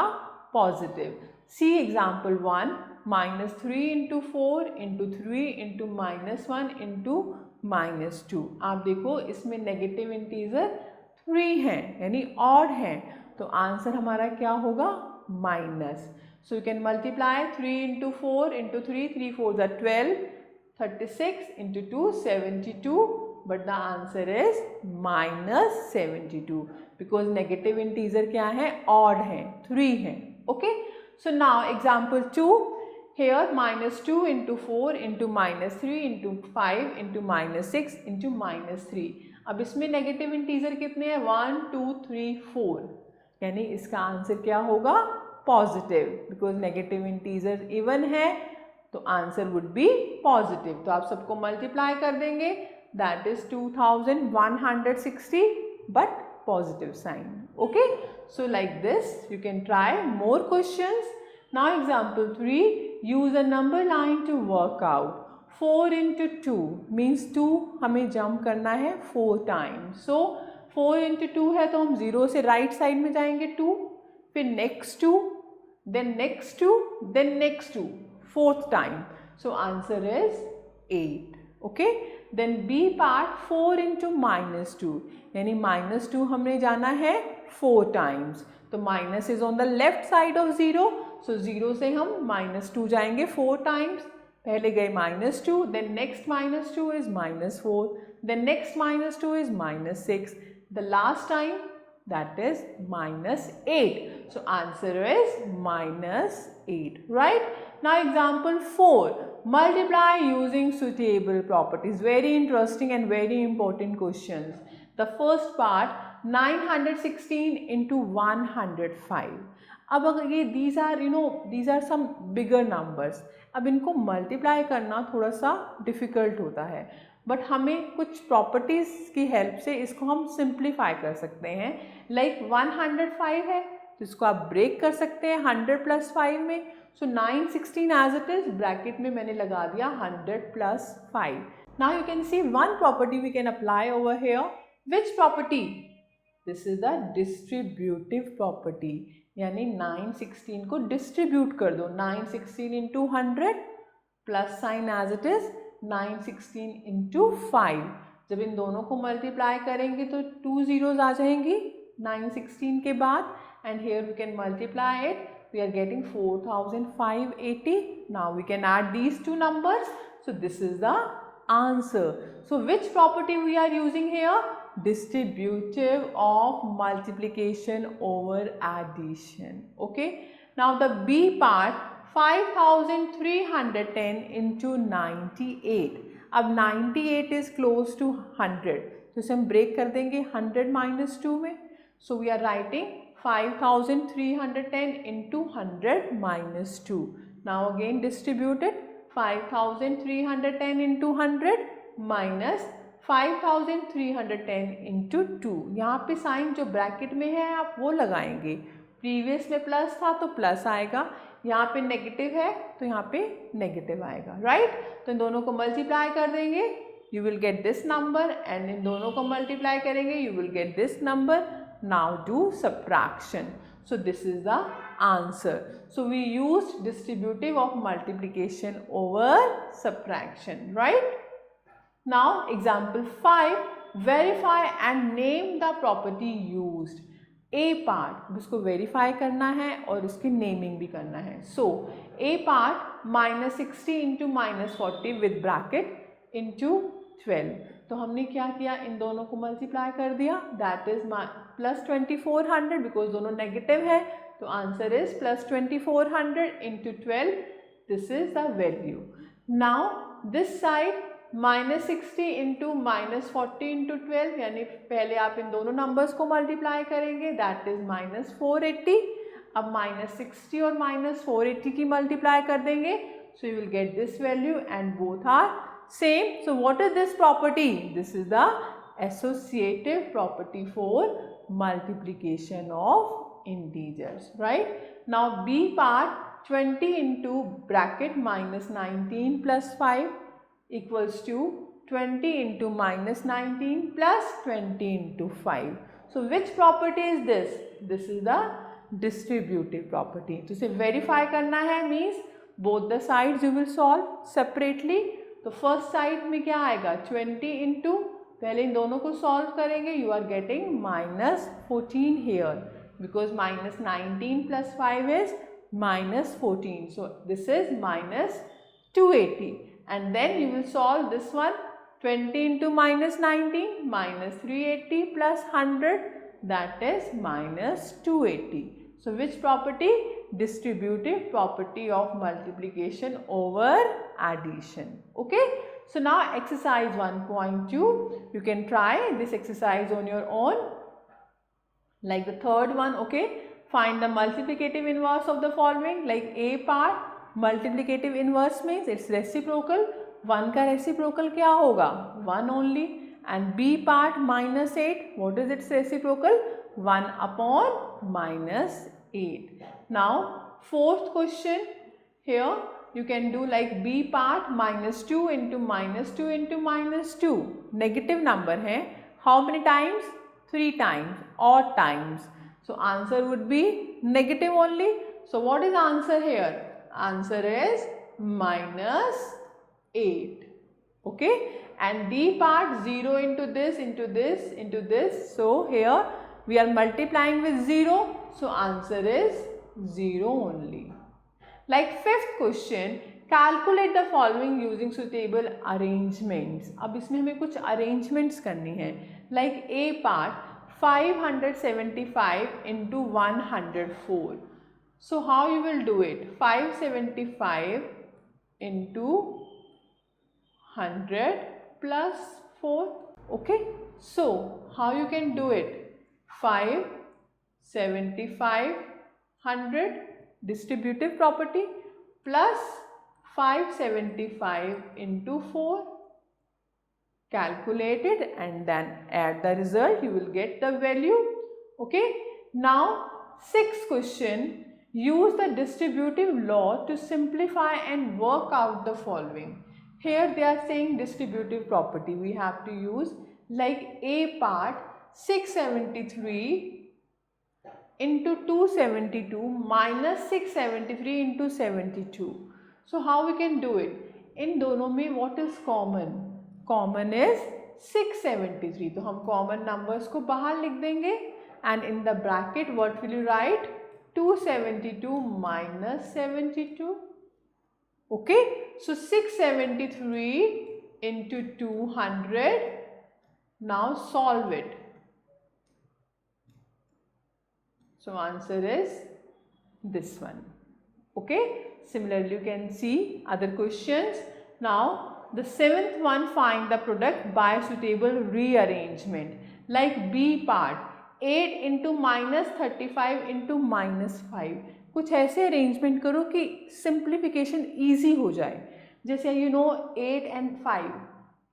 positive. See example 1, -3 into 4 into 3 into -1 into -2. आप देखो इसमें नेगेटिव इंटीजर 3 है यानी ऑड है, तो आंसर हमारा क्या होगा? Minus. So you can multiply 3 into 4 into 3, 3 4s are 12, 36 into 2 72, but the answer is -72 because negative integer क्या है? ऑड है, 3 है. Okay, so now example 2, here -2 into 4 into -3 into 5 into -6 into -3. अब इसमें नेगेटिव इंटीजर कितने हैं? 1 2 3 4, यानी इसका आंसर क्या होगा? Positive, because negative integer even है तो आंसर वुड बी पॉजिटिव. तो आप सबको मल्टीप्लाई कर देंगे, that is 2160 but positive sign. Okay, so like this you can try more questions. Now example 3, use a number line to work out 4 into 2 means 2 हमें jump करना है 4 times. So 4 into 2 है तो हम 0 से राइट साइड में जाएंगे 2, फिर next 2, then next 2, then next 2, 4th time. So answer is 8. Okay, then B part 4 into -2 यानी -2 हमने जाना है 4 times. तो minus is on the left side of 0, सो 0 से हम -2 जाएंगे 4 times. पहले गए -2, then next -2 is -4, then next -2 is -6, the last time that is -8. So answer is -8, right? Now example 4, multiply using suitable properties. Very interesting and very important questions. The first part, 916 into 105. अब अगर ये these are some bigger numbers. अब इनको multiply करना थोड़ा सा difficult होता है, बट हमें कुछ प्रॉपर्टीज़ की हेल्प से इसको हम सिंप्लीफाई कर सकते हैं. लाइक 105 है तो इसको आप ब्रेक कर सकते हैं 100 + 5 में. So 916 as it is, bracket में मैंने लगा दिया 100 + 5. Now you can see one property we can apply over here. Which property? This is the distributive property, यानी 916 को डिस्ट्रीब्यूट कर दो. 916 into 100 plus sign as it is 916 into 5. जब इन दोनों को मल्टीप्लाई करेंगे तो 2 zeros आ जाएंगी 916 के बाद, and here we can multiply it. We are getting 4580. Now we can add these two numbers. So this is the answer. So which property we are using here? Distributive of multiplication over addition. Okay. Now the B part, 5310 into 98. अब 98 is close to 100, तो इसे हम break कर देंगे 100 - 2 में. So we are writing 5310 into 100 - 2. Now again distribute it. 5310 into 100 minus 5310 into 2. यहाँ पे sign जो ब्रैकेट में है आप वो लगाएंगे. प्रीवियस में प्लस था तो प्लस आएगा, यहाँ पे नेगेटिव है तो यहाँ पे नेगेटिव आएगा, राइट? तो इन दोनों को मल्टीप्लाई कर देंगे, you will get this number, and in दोनों को मल्टीप्लाई करेंगे you will get this number. Now do subtraction. So this is the answer. So we used distributive of multiplication over subtraction, right? Now example 5, verify and name the property used. A part, इसको verify करना है और इसकी naming भी करना है. So A part -60 into -40 with bracket into 12. तो हमने क्या किया, इन दोनों को मल्टीप्लाई कर दिया, दैट इज +2400 बिकॉज दोनों नेगेटिव है, तो answer is +2400 into 12. This is the value. Now this side -60 into -40 into 12, यानी पहले आप इन दोनों नंबर्स को मल्टीप्लाई करेंगे, दैट इज -480. अब -60 और -480 की मल्टीप्लाई कर देंगे, So you will get this value and both are same. So what is this property? This is the associative property for multiplication of integers, right? Now B part, 20 into bracket minus 19 plus 5 equals to 20 into minus 19 plus 20 into 5. So which property is this? This is the distributive property. तो इसे verify करना है means both the sides you will solve separately. तो first side में क्या आएगा? 20 into, पहले इन दोनों को solve करेंगे. You are getting minus 14 here because minus 19 plus 5 is minus 14. So this is minus 280. And then you will solve this one. 20 into minus 19 minus 380 plus 100, that is minus 280. So which property? Distributive property of multiplication over addition. Okay. So now exercise 1.2. You can try this exercise on your own. Like the third one, okay. Find the multiplicative inverse of the following. Like A part, multiplicative inverse means it's reciprocal. 1 का reciprocal क्या होगा? 1 only. And B part minus 8, what is its reciprocal? 1 upon minus 8. Now fourth question, here you can do like B part minus 2 into minus 2 into minus 2. Negative number है. How many times? 3 times, odd times. So answer would be negative only. So what is answer here? Answer is minus 8. Okay. And D part 0 into this, into this, into this. So here we are multiplying with 0. So answer is 0 only. Like fifth question, calculate the following using suitable arrangements. अब इसमें हमें कुछ arrangements करनी है. Like A part 575 into 104. So how you will do it? 575 into 100 plus 4. Okay. So how you can do it? 575 100 distributive property plus 575 into 4. Calculate it and then add the result. You will get the value. Okay. Now sixth question. Use the distributive law to simplify and work out the following. Here they are saying distributive property. We have to use like A part 673 into 272 minus 673 into 72. So how we can do it? In दोनों में what is common? Common is 673. तो हम common numbers को बाहर लिख देंगे and in the bracket what will you write? 272 minus 72. Okay. So 673 into 200. Now solve it. So answer is this one. Okay. Similarly you can see other questions. Now the seventh one, find the product by suitable rearrangement. Like B part 8 into minus 35 into minus 5. कुछ ऐसे arrangement करो कि simplification easy हो जाए. जैसे you know 8 and 5.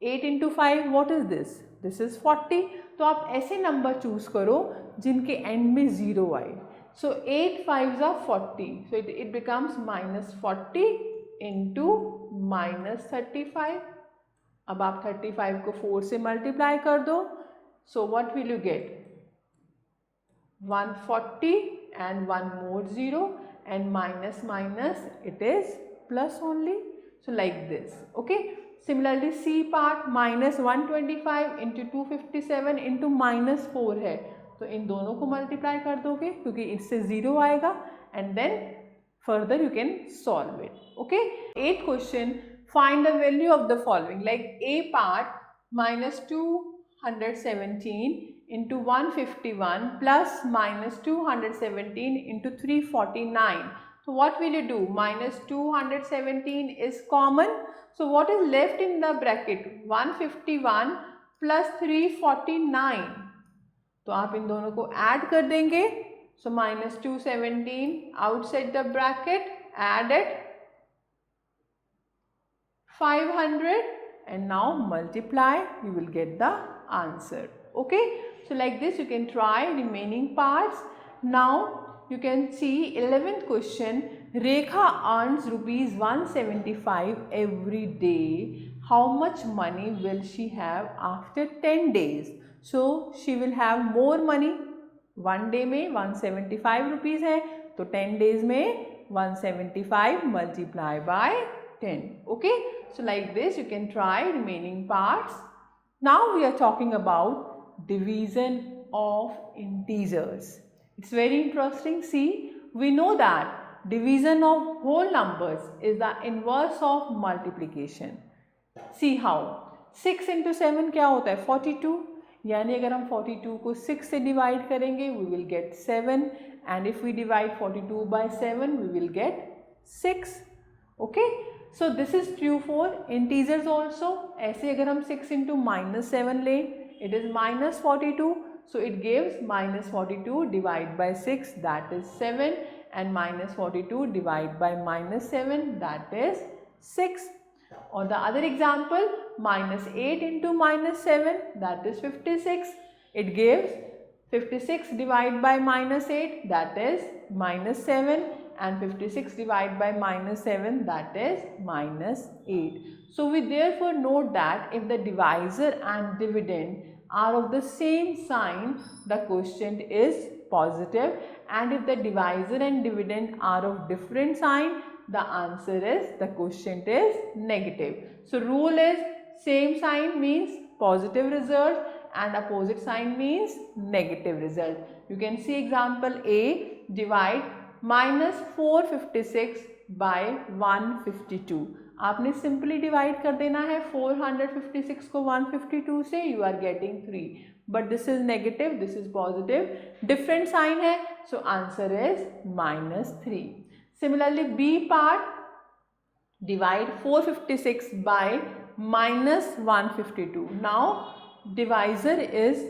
8 into 5 what is this? This is 40. तो आप ऐसे नंबर चूज करो जिनके एंड में 0 आए. सो 8 5s are 40. So it becomes minus 40 into minus 35. अब आप 35 को 4 से मल्टीप्लाई कर दो. So what will you get? 140 and 1 more 0 and minus minus it is plus only. So like this. Okay. Similarly C part minus 125 into 257 into minus 4 है. तो इन दोनों को मल्टीप्लाई कर दोगे क्योंकि इससे 0 आएगा and then further you can solve it. Okay. Eighth question, find the value of the following. Like A part minus 217 into 151 plus minus 217 into 349. So what will you do? Minus 217 is common. So what is left in the bracket? 151 plus 349. तो आप इन दोनों को add कर देंगे. So minus 217 outside the bracket, add it. 500 and now multiply, you will get the answer. Okay, so like this you can try remaining parts. Now you can see 11th question. Rekha earns rupees 175 every day. How much money will she have after 10 days? So she will have more money. One day में 175 rupees है तो 10 days में 175 multiply by 10. Okay, so like this you can try remaining parts. Now we are talking about division of integers. It's very interesting. See, we know that division of whole numbers is the inverse of multiplication. See how 6 into 7 क्या होता है 42. यानी अगर हम 42 को 6 से divide करेंगे we will get 7 and if we divide 42 by 7 we will get 6. Okay, so this is true for integers also. ऐसे अगर हम 6 into -7 लें it is -42, so it gives -42 divided by 6 that is 7 and -42 divided by -7 that is 6. Or the other example, -8 into -7 that is 56. It gives 56 divided by -8 that is -7 and 56 divided by -7 that is -8. So we therefore note that if the divisor and dividend are of the same sign, the quotient is positive, and if the divisor and dividend are of different sign, the answer is the quotient is negative. So rule is same sign means positive result and opposite sign means negative result. You can see example A, divide -456 by 152. आपने simply divide कर देना है 456 को 152 से, you are getting 3. But this is negative, this is positive, different sign है, so answer is -3. Similarly, B part, divide 456 by -152. Now, divisor is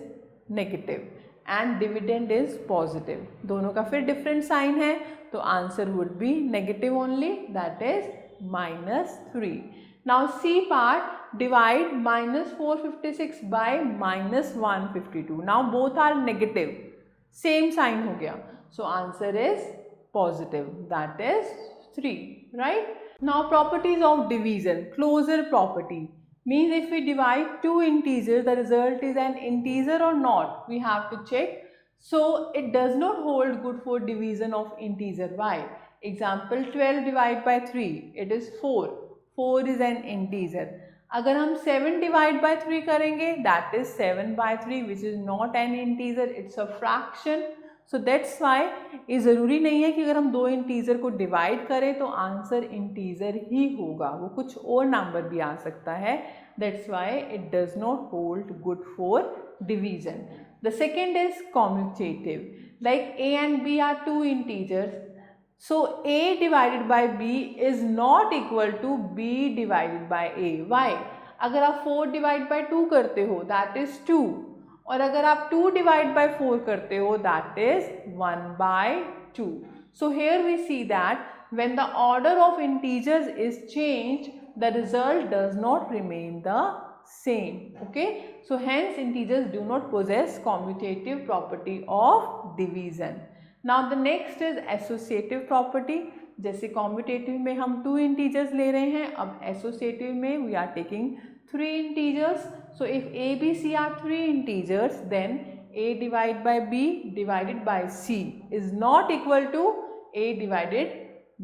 negative and dividend is positive. दोनों का फिर different sign है, तो answer would be negative only, that is -3. Now, C part, divide -456 by -152. Now, both are negative, same sign हो गया, so answer is positive, that is 3, right? Now properties of division. Closure property means if we divide two integers, the result is an integer or not, we have to check. So it does not hold good for division of integer. Why? Example 12 divided by 3, it is 4. 4 is an integer. अगर हम 7 divide by 3 करेंगे, that is 7 by 3, which is not an integer, it's a fraction. So that's why ये ज़रूरी नहीं है कि अगर हम दो इंटीजर को डिवाइड करें तो आंसर इंटीजर ही होगा, वो कुछ और नंबर भी आ सकता है. That's why it does not hold good for division. The second is commutative. Like a and b are two integers, so a divided by b is not equal to b divided by a. why? अगर आप 4 divide by 2 करते हो that is 2, और अगर आप 2 divide by 4 करते हो that is 1 by 2. So here we see that when the order of integers is change the result does not remain the same. Okay, so hence integers do not possess commutative property of division. Now the next is associative property. जैसे commutative में हम 2 integers ले रहे हैं, अब associative में we are taking 3 integers. So if a, b, c are 3 integers, then a divided by b divided by c is not equal to a divided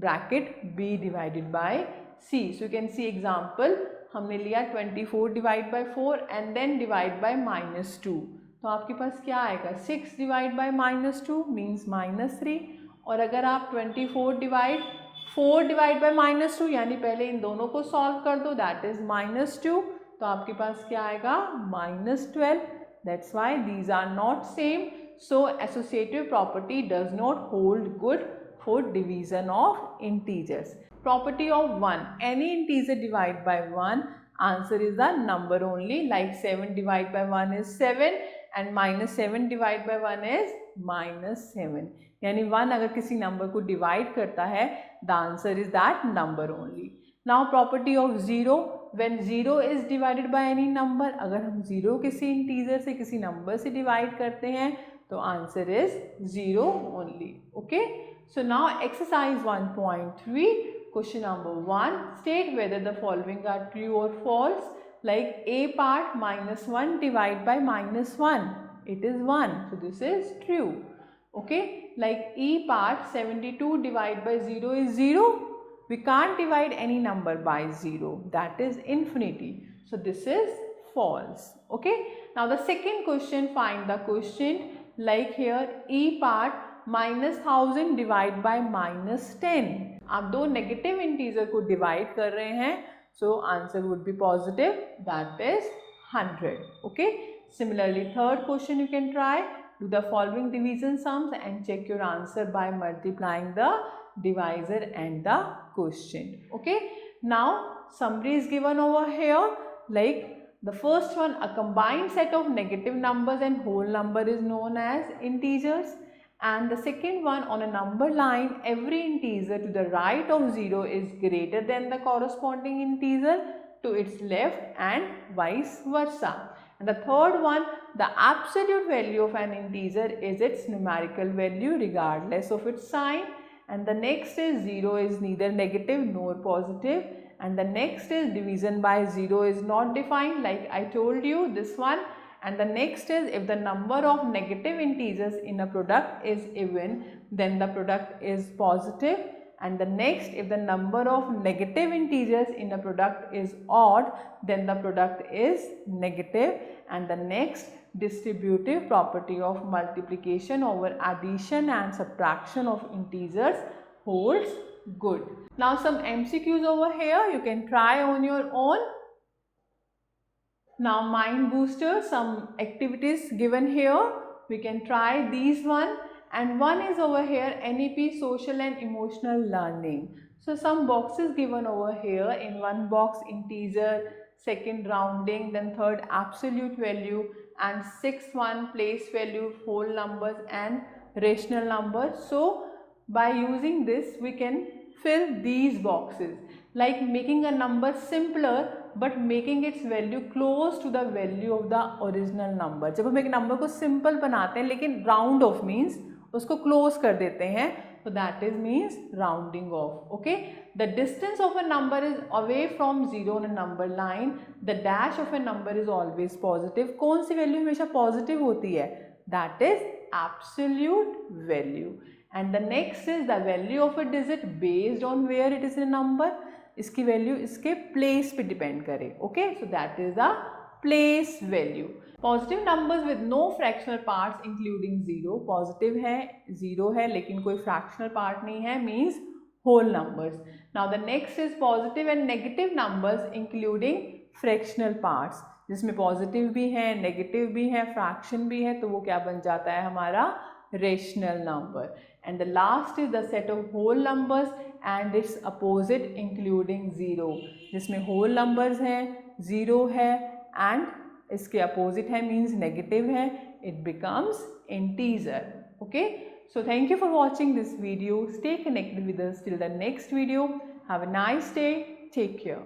bracket b divided by c. So you can see example, हमने लिया 24 divided by 4 and then divide by -2. तो आपके पास क्या आएगा 6 divided by -2 means -3. और अगर आप 24 divide 4 divided by -2 यानी पहले इन दोनों को सॉल्व कर दो, दैट इज -2, तो आपके पास क्या आएगा -12. That's why these are not same. So associative property does not hold good for division of integers. Property of 1. Any integer divide by 1, answer is the number only. Like 7 divide by 1 is 7 and -7 divide by 1 is -7. यानी 1 अगर किसी number को divide करता है the answer is that number only. Now property of zero, when zero is divided by any number, अगर हम zero किसी integer से किसी नंबर से डिवाइड करते हैं तो answer is zero only. Okay, so now exercise 1.3, question number 1, state whether the following are true or false. Like a part -1 divided by -1, it is 1, so this is true. Okay, like e part 72 divided by 0 is 0. We can't divide any number by 0, that is infinity, so this is false. Okay, now the second question, find the question. Like here e part -1000 divided by -10. आप दो negative integer को divide कर रहे हैं, so answer would be positive, that is 100. Okay, similarly third question you can try. Do the following division sums and check your answer by multiplying the divisor and the quotient. Okay, now summary is given over here. Like the first one, a combined set of negative numbers and whole number is known as integers. And the second one, on a number line, every integer to the right of 0 is greater than the corresponding integer to its left and vice versa. And the third one, the absolute value of an integer is its numerical value regardless of its sign. And the next is 0 is neither negative nor positive. And the next is division by 0 is not defined, like I told you, this one. And the next is, if the number of negative integers in a product is even, then the product is positive. And the next, if the number of negative integers in a product is odd, then the product is negative. And the next, distributive property of multiplication over addition and subtraction of integers holds good. Now some MCQs over here, you can try on your own. Now mind booster, some activities given here, we can try these one, and one is over here NEP social and emotional learning. So some boxes given over here, in one box integer, second rounding, then third absolute value, and sixth one place value, whole numbers and rational numbers. So by using this we can fill these boxes, like making a number simpler but making its value close to the value of the original number. जब हम एक number को simple बनाते हैं लेकिन round off means उसको close कर देते हैं, तो that is means rounding off. Okay, the distance of a number is away from zero on a number line, the dash of a number is always positive. कौन सी value हमेशा positive होती है? That is absolute value. And the next is the value of a digit based on where it is in number. इसकी value इसके place पे depend करे. Okay, so that is the place value. Positive numbers with no fractional parts including zero. Positive है, zero है लेकिन कोई fractional part नहीं है, means whole numbers. Now the next is positive and negative numbers including fractional parts, जिसमें positive भी है, negative भी है, फ्रैक्शन भी है, तो वो क्या बन जाता है हमारा rational number. And the last is the set of whole numbers and its opposite including zero, जिसमें whole numbers हैं, zero है and इसके opposite है means negative है, it becomes integer. Okay, so thank you for watching this video. Stay connected with us till the next video. Have a nice day. Take care.